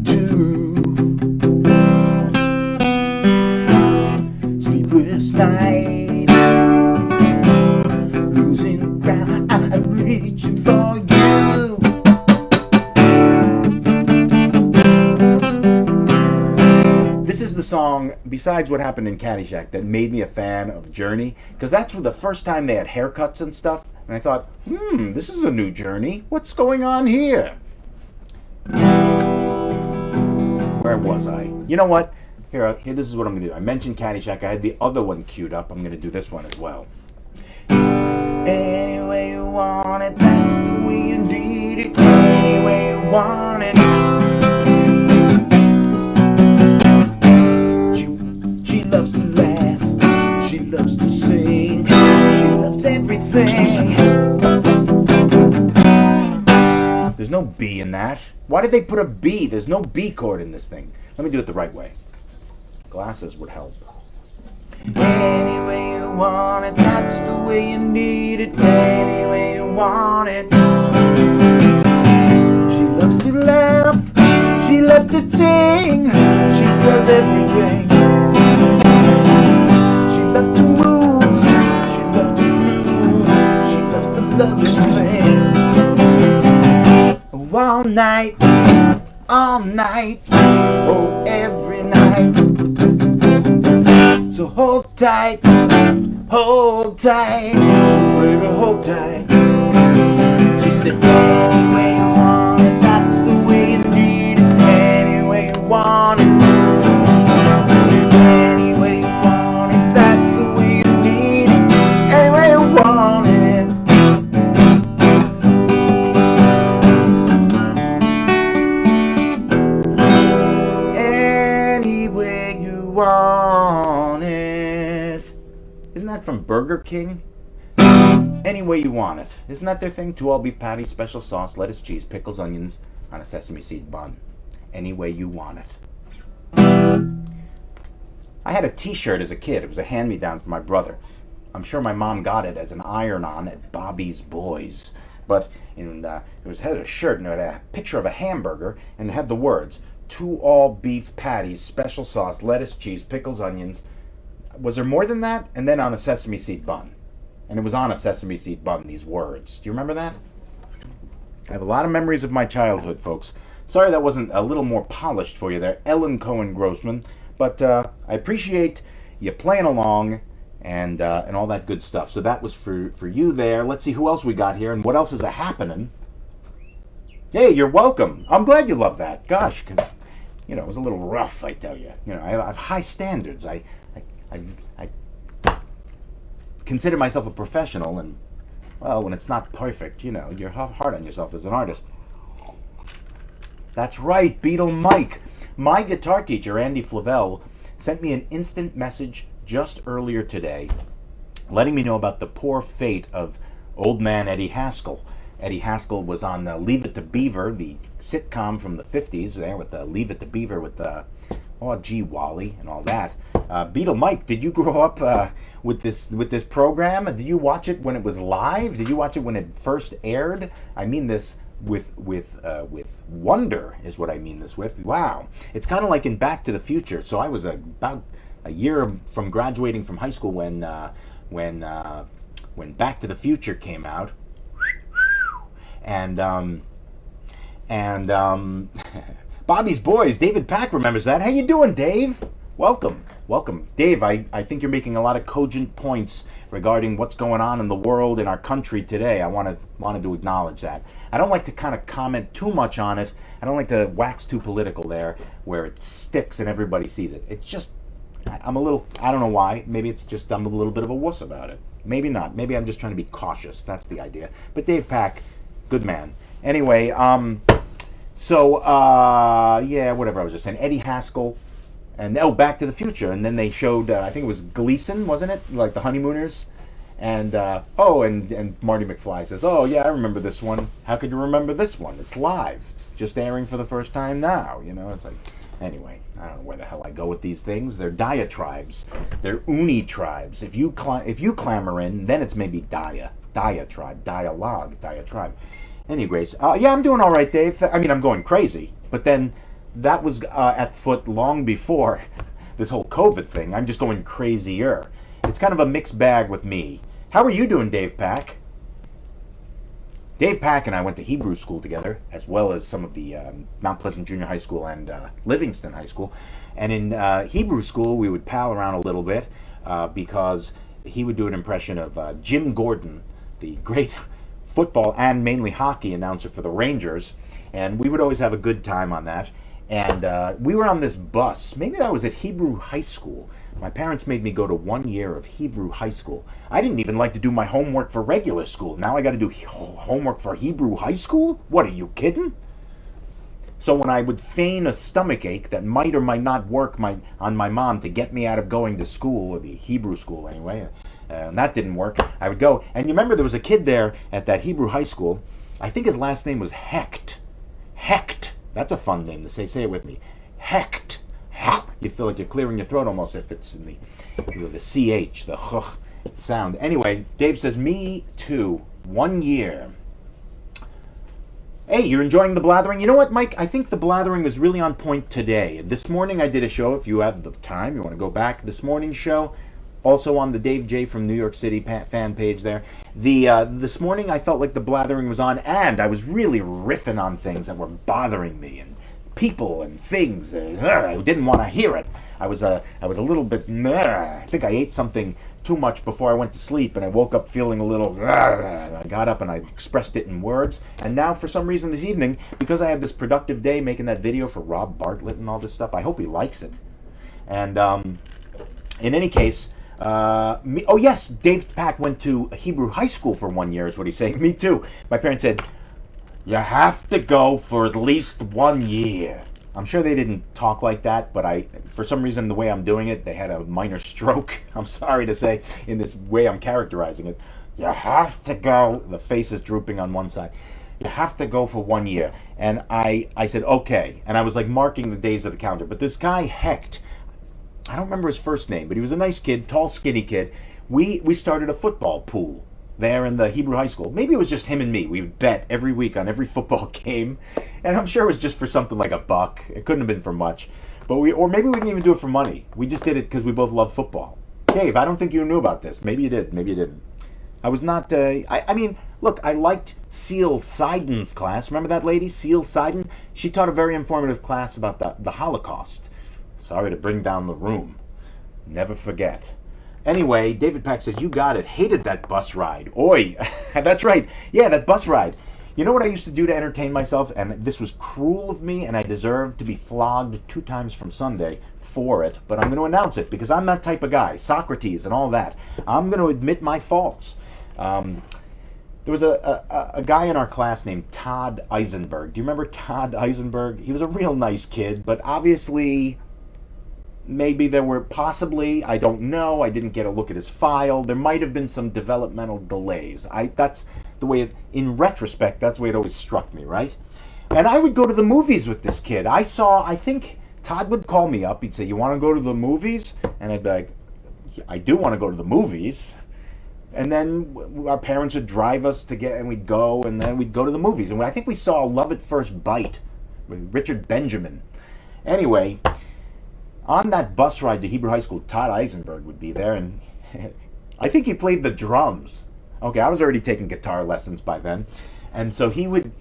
two. Sleepless night, losing ground, I'm reaching for you. This is the song, besides what happened in Caddyshack, that made me a fan of Journey, because that's the first time they had haircuts and stuff, and I thought, this is a new Journey. What's going on here? Where was I? You know what? Here, this is what I'm going to do. I mentioned Caddyshack. I had the other one queued up. I'm going to do this one as well. Any way you want it, that's the way you need it. Any way you want it. She loves to laugh. She loves to sing. She loves everything. There's no B in that. Why did they put a B? There's no B chord in this thing. Let me do it the right way. Glasses would help. Any way you want it, that's the way you need it. Any way you want it. She loves to laugh. She loves to sing. She does everything. She loves to move. She loves to groove. She loves to love everything. All night, oh, every night. So hold tight, baby, hold tight. She said, any way you want it, that's the way you need it. Any way you want it. Any way you want it, that's the way you need it. Any way you want it. Want it. Isn't that from Burger King? Any way you want it. Isn't that their thing? 2 all beef patties, special sauce, lettuce, cheese, pickles, onions on a sesame seed bun. any way you want it. I had a t-shirt as a kid. It was a hand-me-down from my brother. I'm sure my mom got it as an iron-on at Bobby's Boys. But it had a shirt and it had a picture of a hamburger and it had the words, 2 all-beef patties, special sauce, lettuce, cheese, pickles, onions. Was there more than that? And then on a sesame seed bun. And it was on a sesame seed bun, these words. Do you remember that? I have a lot of memories of my childhood, folks. Sorry that wasn't a little more polished for you there, Ellen Cohen Grossman. But I appreciate you playing along and all that good stuff. So that was for you there. Let's see who else we got here and what else is happening. Hey, you're welcome. I'm glad you love that. Gosh, 'cause, it was a little rough, I tell you. I have high standards. I consider myself a professional, and well, when it's not perfect, you're hard on yourself as an artist. That's right, Beatle Mike. My guitar teacher, Andy Flavel, sent me an instant message just earlier today, letting me know about the poor fate of old man Eddie Haskell. Eddie Haskell was on Leave It to Beaver, the sitcom from the 50s, there with Leave It to Beaver with oh gee Wally and all that. Beatle Mike, did you grow up with this program? Did you watch it when it was live? Did you watch it when it first aired? I mean this with wonder is what I mean this with. Wow, it's kind of like in Back to the Future. So I was about a year from graduating from high school when Back to the Future came out, and Bobby's Boys, David Pack remembers that. How you doing, Dave? Welcome. Dave, I think you're making a lot of cogent points regarding what's going on in the world, in our country today. I wanted to acknowledge that. I don't like to kind of comment too much on it. I don't like to wax too political there, where it sticks and everybody sees it. It's just, I'm a little, I don't know why. Maybe it's just I'm a little bit of a wuss about it. Maybe not. Maybe I'm just trying to be cautious. That's the idea. But Dave Pack, good man. Anyway, yeah, whatever I was just saying. Eddie Haskell, and Back to the Future, and then they showed, I think it was Gleason, wasn't it? Like the Honeymooners, and and Marty McFly says, "Oh yeah, I remember this one. How could you remember this one? It's live. It's just airing for the first time now." It's like, anyway, I don't know where the hell I go with these things. They're diatribes. They're uni tribes. If you clamor in, then it's maybe diatribe, dialogue, diatribe. Anyways, yeah, I'm doing all right, Dave. I mean, I'm going crazy, but then that was at foot long before this whole COVID thing. I'm just going crazier. It's kind of a mixed bag with me. How are you doing, Dave Pack? Dave Pack and I went to Hebrew school together, as well as some of the Mount Pleasant Junior High School and Livingston High School. And in Hebrew school, we would pal around a little bit because he would do an impression of Jim Gordon, the great football and mainly hockey announcer for the Rangers. And we would always have a good time on that. And we were on this bus. Maybe that was at Hebrew High School. My parents made me go to 1 year of Hebrew High School. I didn't even like to do my homework for regular school. Now I got to do homework for Hebrew High School? What, are you kidding? So when I would feign a stomach ache that might or might not work on my mom to get me out of going to school, or the Hebrew school anyway, and that didn't work, I would go. And you remember there was a kid there at that Hebrew High School. I think his last name was Hecht. Hecht. That's a fun name to say. Say it with me. Hecht. You feel like you're clearing your throat almost if it's in the CH, the sound. Anyway, Dave says, me too. 1 year. Hey, you're enjoying the blathering? You know what, Mike? I think the blathering was really on point today. This morning I did a show. If you have the time, you want to go back. This morning's show, also on the Dave J from New York City fan page there. This morning I felt like the blathering was on, and I was really riffing on things that were bothering me, and people and things. I didn't want to hear it. I was a little bit. I think I ate something too much before I went to sleep, and I woke up feeling a little. I got up and I expressed it in words. And now, for some reason, this evening, because I had this productive day making that video for Rob Bartlett and all this stuff, I hope he likes it. And in any case. Oh yes, Dave Pack went to Hebrew High School for 1 year, is what he's saying. Me too. My parents said, you have to go for at least 1 year. I'm sure they didn't talk like that, but for some reason, the way I'm doing it, they had a minor stroke. I'm sorry to say, in this way I'm characterizing it. You have to go. The face is drooping on one side. You have to go for 1 year. And I said, okay. And I was like marking the days of the calendar. But this guy, Hecht, I don't remember his first name, but he was a nice kid, tall, skinny kid. We started a football pool there in the Hebrew high school. Maybe it was just him and me. We would bet every week on every football game. And I'm sure it was just for something like $1. It couldn't have been for much. But or maybe we didn't even do it for money. We just did it because we both love football. Dave, I don't think you knew about this. Maybe you did. Maybe you didn't. I was not, I mean, look, I liked Seal Seiden's class. Remember that lady, Seal Seiden? She taught a very informative class about the Holocaust. Sorry to bring down the room. Never forget. Anyway, David Pack says, you got it. Hated that bus ride. Oi. That's right. Yeah, that bus ride. You know what I used to do to entertain myself? And this was cruel of me, and I deserved to be flogged 2 times from Sunday for it. But I'm going to announce it, because I'm that type of guy. Socrates and all that. I'm going to admit my faults. There was a guy in our class named Todd Eisenberg. Do you remember Todd Eisenberg? He was a real nice kid, but obviously, maybe there were possibly, I don't know, I didn't get a look at his file. There might have been some developmental delays. That's the way in retrospect, that's the way it always struck me, right? And I would go to the movies with this kid. I think Todd would call me up. He'd say, you want to go to the movies? And I'd be like, I do want to go to the movies. And then our parents would drive us and we'd go, and then we'd go to the movies. And I think we saw Love at First Bite with Richard Benjamin. Anyway, on that bus ride to Hebrew High School, Todd Eisenberg would be there, and I think he played the drums. Okay, I was already taking guitar lessons by then. And so he would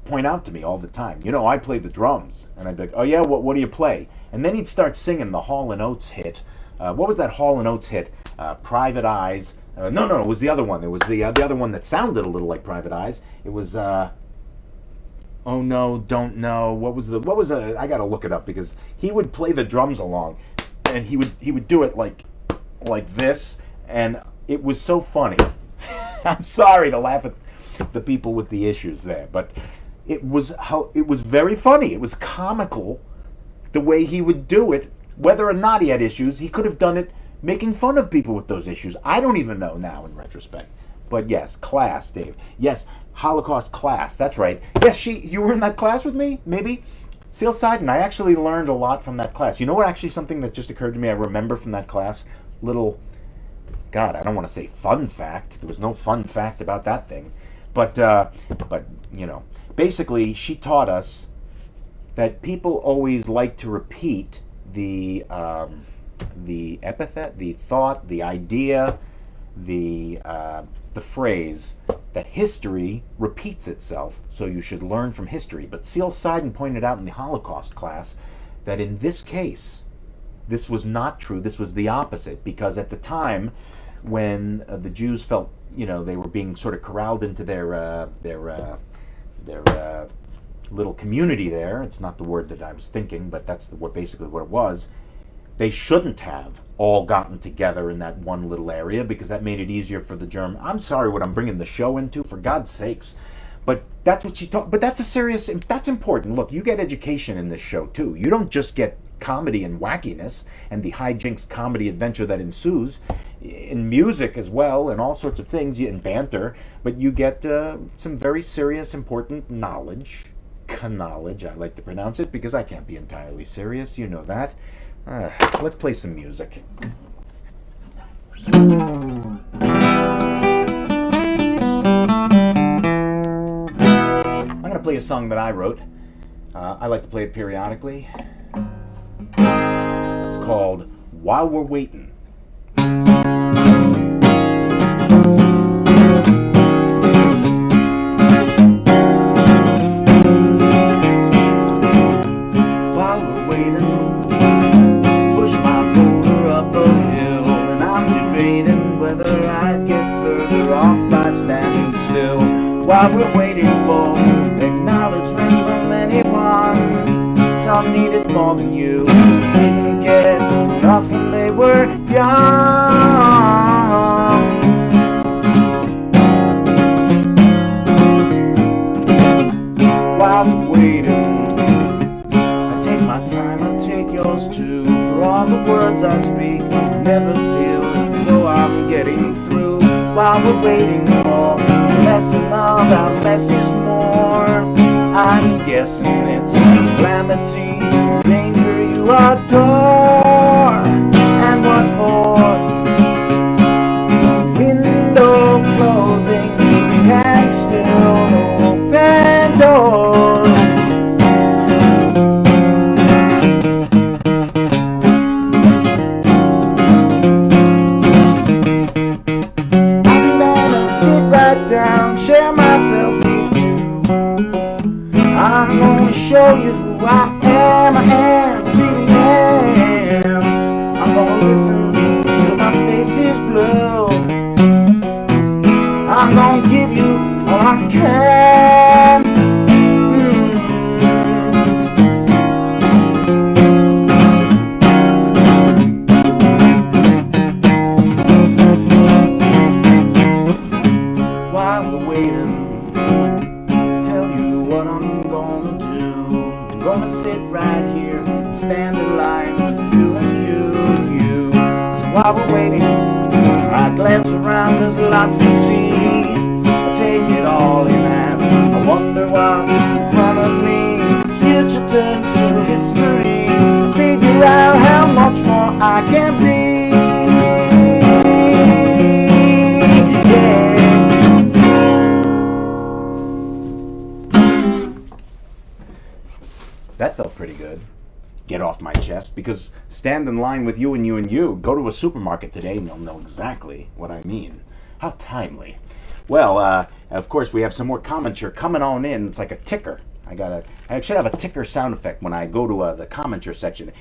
point out to me all the time, you know, I play the drums. And I'd be like, oh yeah, what do you play? And then he'd start singing the Hall & Oates hit. What was that Hall & Oates hit? Private Eyes. No, it was the other one. It was the other one that sounded a little like Private Eyes. It was, oh no, don't know. What was I gotta look it up, because he would play the drums along, and he would do it like this, and it was so funny. I'm sorry to laugh at the people with the issues there, but it was very funny. It was comical the way he would do it. Whether or not he had issues, he could have done it making fun of people with those issues. I don't even know now in retrospect. But yes, class, Dave. Yes, Holocaust class. That's right. Yes, you were in that class with me, maybe? Seal Seiden. I actually learned a lot from that class. You know what, actually, something that just occurred to me I remember from that class? God, I don't want to say fun fact. There was no fun fact about that thing. But you know, basically, she taught us that people always like to repeat the epithet, the thought, the idea, the phrase that history repeats itself, so you should learn from history. But Seal Seiden pointed out in the Holocaust class that in this case, this was not true. This was the opposite, because at the time when the Jews felt, you know, they were being sort of corralled into their little community there. It's not the word that I was thinking, but that's basically what it was. They shouldn't have all gotten together in that one little area, because that made it easier for the German. I'm sorry what I'm bringing the show into, for God's sakes. But that's what she taught. But that's important. Look, you get education in this show too. You don't just get comedy and wackiness and the hijinks comedy adventure that ensues in music as well, and all sorts of things, and banter, but you get some very serious, important knowledge. Knowledge, I like to pronounce it, because I can't be entirely serious, you know that. Let's play some music. I'm going to play a song that I wrote. I like to play it periodically. It's called While We're Waiting. While we're waiting for acknowledgement from anyone, some needed more than you. Didn't get enough when they were young. While we're waiting, I take my time, I take yours too. For all the words I speak, I never feel as though I'm getting through. While we're waiting for lesson about less is more. I'm guessing it's calamity, danger you adore. And what for? Window closing, you can still open doors. I'm gonna sit right down, share myself with you. I'm gonna show you who I am, really am. I'm gonna listen till my face is blue. I'm gonna give you all I can. While we're waiting, tell you what I'm gonna do. I'm gonna sit right here and stand in line with you and you and you. So while we're waiting, I glance around, there's lots to see. I take it all in as I wonder what's in front of me. As future turns to history, I figure out how much more I can be. Yeah. That felt pretty good. Get off my chest, because stand in line with you and you and you. Go to a supermarket today and you'll know exactly what I mean. How timely. Well, of course we have some more comments here coming on in. It's like a ticker. I should have a ticker sound effect when I go to the commenter section.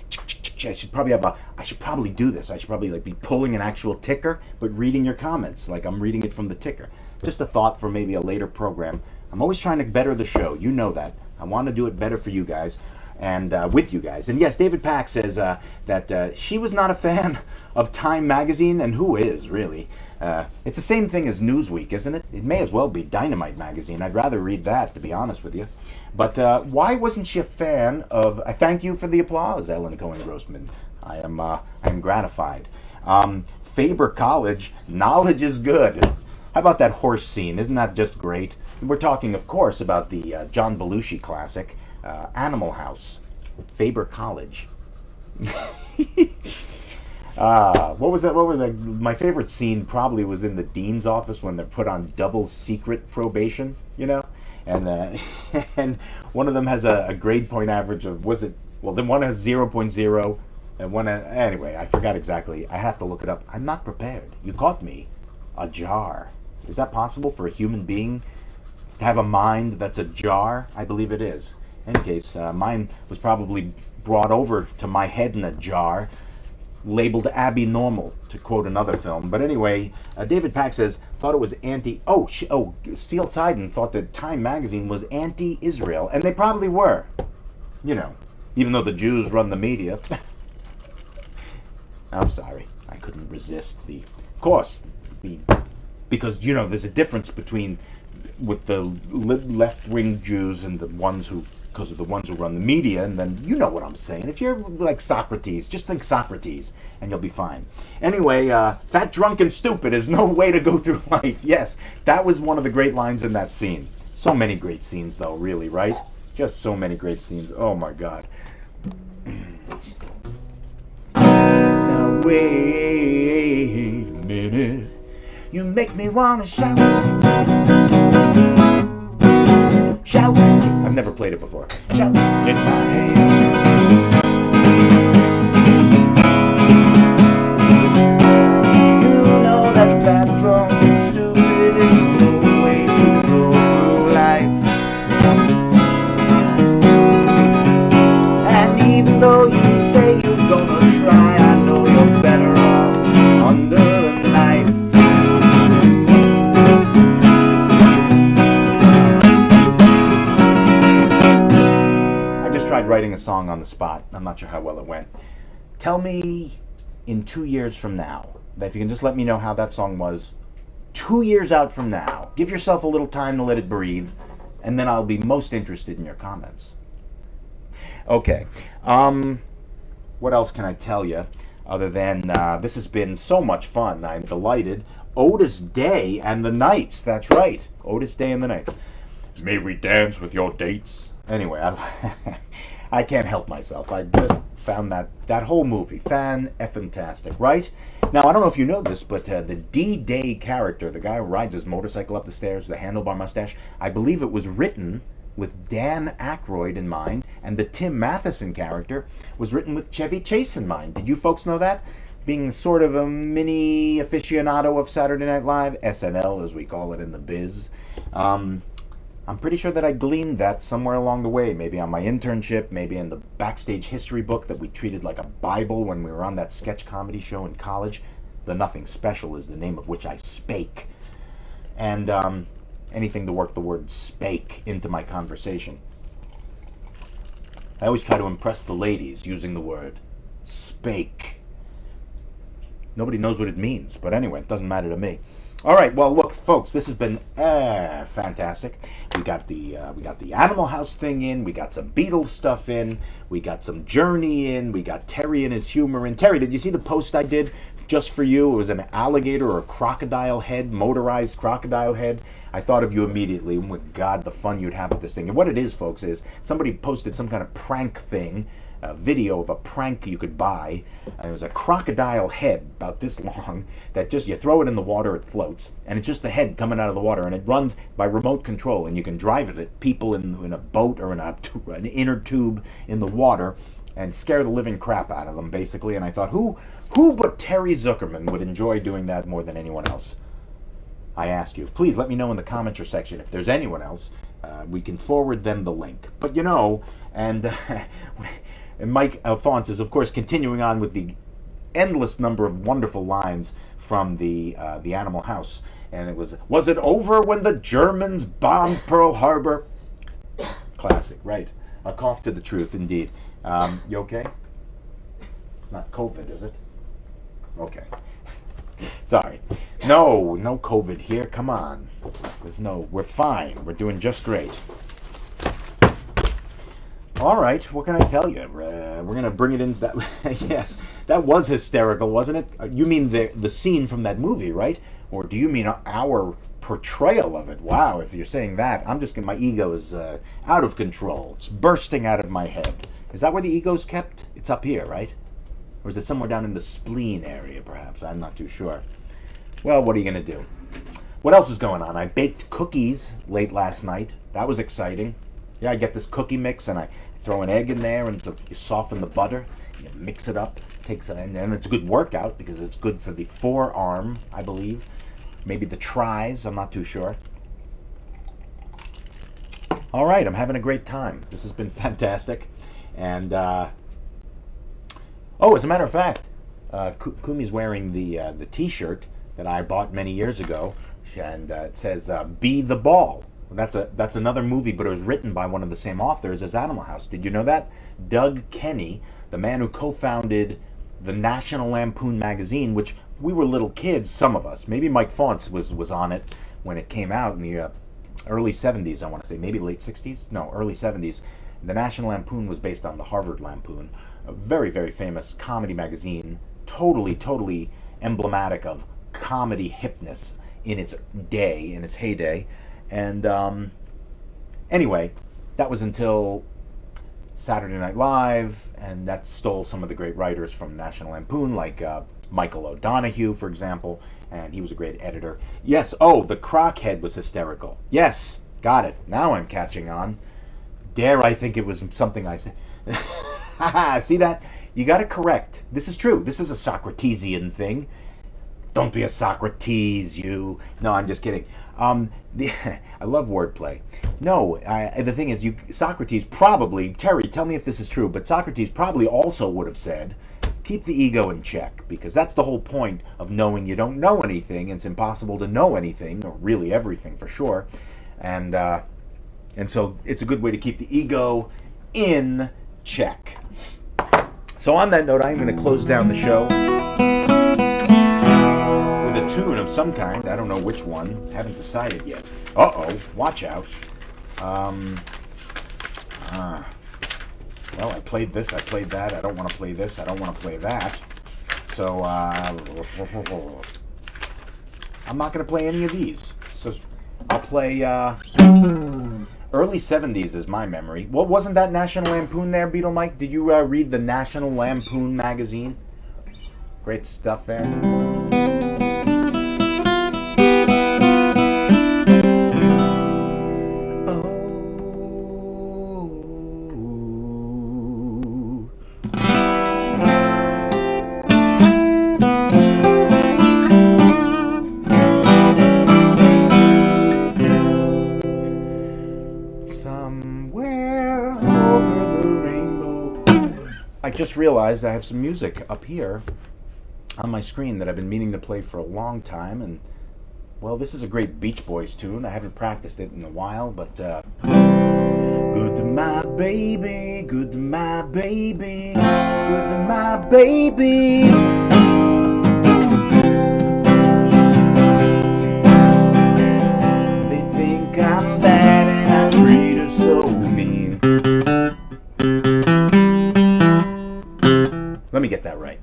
I should probably do this. I should probably like be pulling an actual ticker, but reading your comments like I'm reading it from the ticker. Just a thought for maybe a later program. I'm always trying to better the show. You know that. I want to do it better for you guys. And with you guys. And yes, David Pack says that she was not a fan of Time magazine, and who is, really? It's the same thing as Newsweek, isn't it? It may as well be Dynamite magazine. I'd rather read that, to be honest with you. But why wasn't she a fan of... I thank you for the applause, Ellen Cohen-Grossman. I am gratified. Faber College, knowledge is good. How about that horse scene? Isn't that just great? We're talking, of course, about the John Belushi classic, Animal House, Faber College. What was that? My favorite scene probably was in the dean's office when they're put on double secret probation, you know? And and one of them has a grade point average of, then one has 0.0, and one anyway, I forgot exactly. I have to look it up. I'm not prepared. You caught me. Ajar. Is that possible for a human being to have a mind that's ajar? I believe it is. In any case, mine was probably brought over to my head in a jar, labeled Abby Normal, to quote another film. But anyway, David Pack says, thought it was Steele Sidon thought that Time magazine was anti-Israel, and they probably were. You know, even though the Jews run the media. I'm sorry, I couldn't resist because, you know, there's a difference with the left-wing Jews and the ones who, because of the ones who run the media, and then you know what I'm saying. If you're like Socrates, just think Socrates, and you'll be fine. Anyway, fat, drunk, and stupid is no way to go through life. Yes, that was one of the great lines in that scene. So many great scenes, though, really, right? Just so many great scenes. Oh, my God. Now, wait a minute. You make me want to shout. Shout. I've never played it before. Shout in my hand. You know that fat, drunk, and stupid is no way to go through life. And even though you say you're gonna try, I know you're better off under a knife. Writing a song on the spot. I'm not sure how well it went. Tell me in 2 years from now, if you can just let me know how that song was 2 years out from now. Give yourself a little time to let it breathe, and then I'll be most interested in your comments. Okay. What else can I tell you other than this has been so much fun. I'm delighted. Otis Day and the Nights. That's right. Otis Day and the Nights. May we dance with your dates? Anyway, I can't help myself. I just found that whole movie fan-effing-tastic, right? Now, I don't know if you know this, but the D-Day character, the guy who rides his motorcycle up the stairs, the handlebar mustache, I believe it was written with Dan Aykroyd in mind, and the Tim Matheson character was written with Chevy Chase in mind. Did you folks know that? Being sort of a mini aficionado of Saturday Night Live, SNL as we call it in the biz, I'm pretty sure that I gleaned that somewhere along the way, maybe on my internship, maybe in the backstage history book that we treated like a Bible when we were on that sketch comedy show in college. The Nothing Special is the name of which I spake. And anything to work the word spake into my conversation. I always try to impress the ladies using the word spake. Nobody knows what it means, but anyway, it doesn't matter to me. All right, well, look, folks, this has been fantastic. We got the Animal House thing in. We got some Beatles stuff in. We got some Journey in. We got Terry and his humor in. Terry, did you see the post I did just for you? It was an alligator or a crocodile head, motorized crocodile head. I thought of you immediately. And with God, the fun you'd have with this thing. And what it is, folks, is somebody posted some kind of prank thing, a video of a prank you could buy. And it was a crocodile head about this long that just, you throw it in the water, it floats, and it's just the head coming out of the water, and it runs by remote control, and you can drive it at people in a boat or in an inner tube in the water and scare the living crap out of them, basically. And I thought, who but Terry Zuckerman would enjoy doing that more than anyone else? I ask you. Please let me know in the comments section if there's anyone else. We can forward them the link. But you know, and Mike Alphonse is, of course, continuing on with the endless number of wonderful lines from the Animal House. And it was it over when the Germans bombed Pearl Harbor? Classic, right. A cough to the truth, indeed. You okay? It's not COVID, is it? Okay. Sorry. No COVID here. Come on. We're fine. We're doing just great. All right, what can I tell you? We're going to bring it in. That yes, that was hysterical, wasn't it? You mean the scene from that movie, right? Or do you mean our portrayal of it? Wow, if you're saying that, my ego is out of control. It's bursting out of my head. Is that where the ego's kept? It's up here, right? Or is it somewhere down in the spleen area, perhaps? I'm not too sure. Well, what are you going to do? What else is going on? I baked cookies late last night. That was exciting. Yeah, I get this cookie mix, and I throw an egg in there, and so you soften the butter, you mix it up, and it's a good workout because it's good for the forearm, I believe. Maybe the tries, I'm not too sure. All right, I'm having a great time. This has been fantastic. And, as a matter of fact, Kumi's wearing the T-shirt that I bought many years ago, and it says, Be the Ball. That's another movie, but it was written by one of the same authors as Animal House. Did you know that? Doug Kenny, the man who co-founded the National Lampoon magazine, which we were little kids, some of us. Maybe Mike Fonts was on it when it came out in the early 70s, I want to say. Maybe late 60s? No, early 70s. The National Lampoon was based on the Harvard Lampoon, a very, very famous comedy magazine, totally emblematic of comedy hipness in its heyday. And anyway, that was until Saturday Night Live, and that stole some of the great writers from National Lampoon, like Michael O'Donoghue, for example, and he was a great editor. Yes, the Crockhead was hysterical. Yes, got it. Now I'm catching on. Dare I think it was something I said. See that? You got to correct. This is true. This is a Socratesian thing. Don't be a Socrates, you. No, I'm just kidding. I love wordplay. No, the thing is, Socrates probably, Terry, tell me if this is true, but Socrates probably also would have said, keep the ego in check, because that's the whole point of knowing you don't know anything. It's impossible to know anything, or really everything for sure. And so it's a good way to keep the ego in check. So on that note, I'm going to close down the show with a tune of some kind. I don't know which one. Haven't decided yet. Watch out. Well, I played this, I played that. I don't want to play this, I don't want to play that. So, I'm not going to play any of these. So, I'll play, Early 70s is my memory. Well, wasn't that National Lampoon there, Beatle Mike? Did you read the National Lampoon magazine? Great stuff there. Somewhere over the rainbow. I just realized I have some music up here on my screen that I've been meaning to play for a long time, and well, this is a great Beach Boys tune. I haven't practiced it in a while, but good to my baby, good to my baby, good to my baby. They think I'm bad and I treat her so mean. Let me get that right.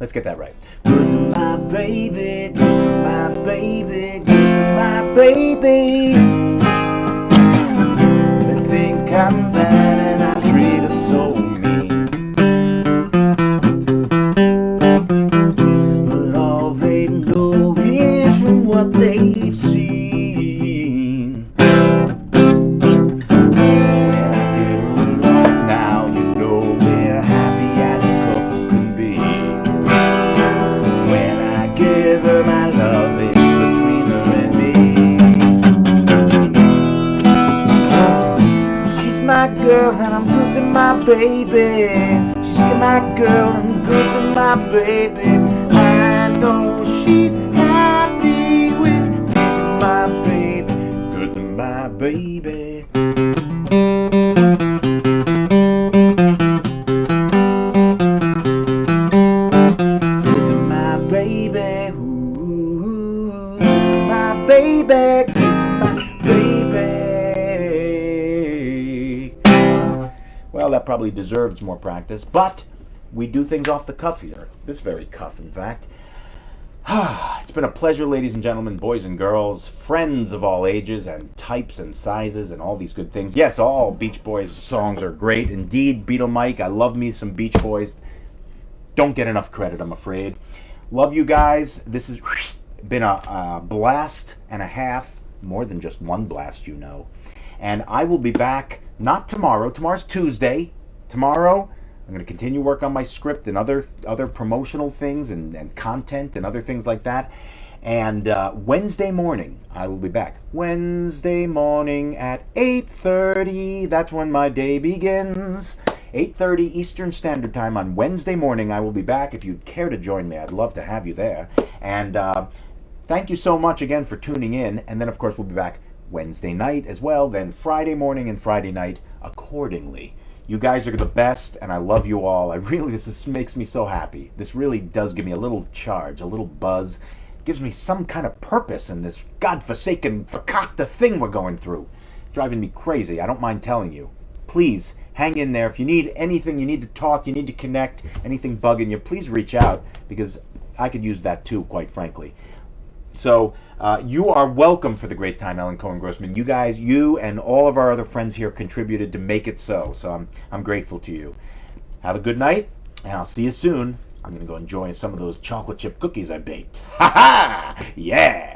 Let's get that right. Good to my baby, good to my baby, good to my baby. They think I'm bad and I treat her so mean. But all they know is from what they've seen. When I get along now, you know we're happy as a couple can be. When I give her my love, it's between her and me. She's my girl and I'm good to my baby. She's my girl and I'm good to my baby. I know she's happy with me, my baby. Good to my baby. Baby, ooh, my baby, my baby. Well, that probably deserves more practice, but we do things off the cuff here. This very cuff, in fact. It's been a pleasure, ladies and gentlemen, boys and girls, friends of all ages and types and sizes and all these good things. Yes, all Beach Boys songs are great. Indeed, Beatle Mike, I love me some Beach Boys. Don't get enough credit, I'm afraid. Love you guys. This has been a blast and a half, more than just one blast, you know. And I will be back, not tomorrow. Tomorrow's Tuesday. Tomorrow, I'm going to continue work on my script and other promotional things and content and other things like that. And Wednesday morning, I will be back. Wednesday morning at 8:30. That's when my day begins. 8:30 Eastern Standard Time on Wednesday morning. I will be back. If you'd care to join me, I'd love to have you there. And thank you so much again for tuning in. And then, of course, we'll be back Wednesday night as well. Then Friday morning and Friday night accordingly. You guys are the best, and I love you all. This makes me so happy. This really does give me a little charge, a little buzz. It gives me some kind of purpose in this godforsaken, fakakta thing we're going through. Driving me crazy. I don't mind telling you. Please, hang in there. If you need anything, you need to talk, you need to connect, anything bugging you, please reach out, because I could use that too, quite frankly. So you are welcome for the great time, Ellen Cohen Grossman. You guys, you and all of our other friends here contributed to make it so. So I'm grateful to you. Have a good night, and I'll see you soon. I'm going to go enjoy some of those chocolate chip cookies I baked. Ha ha! Yeah!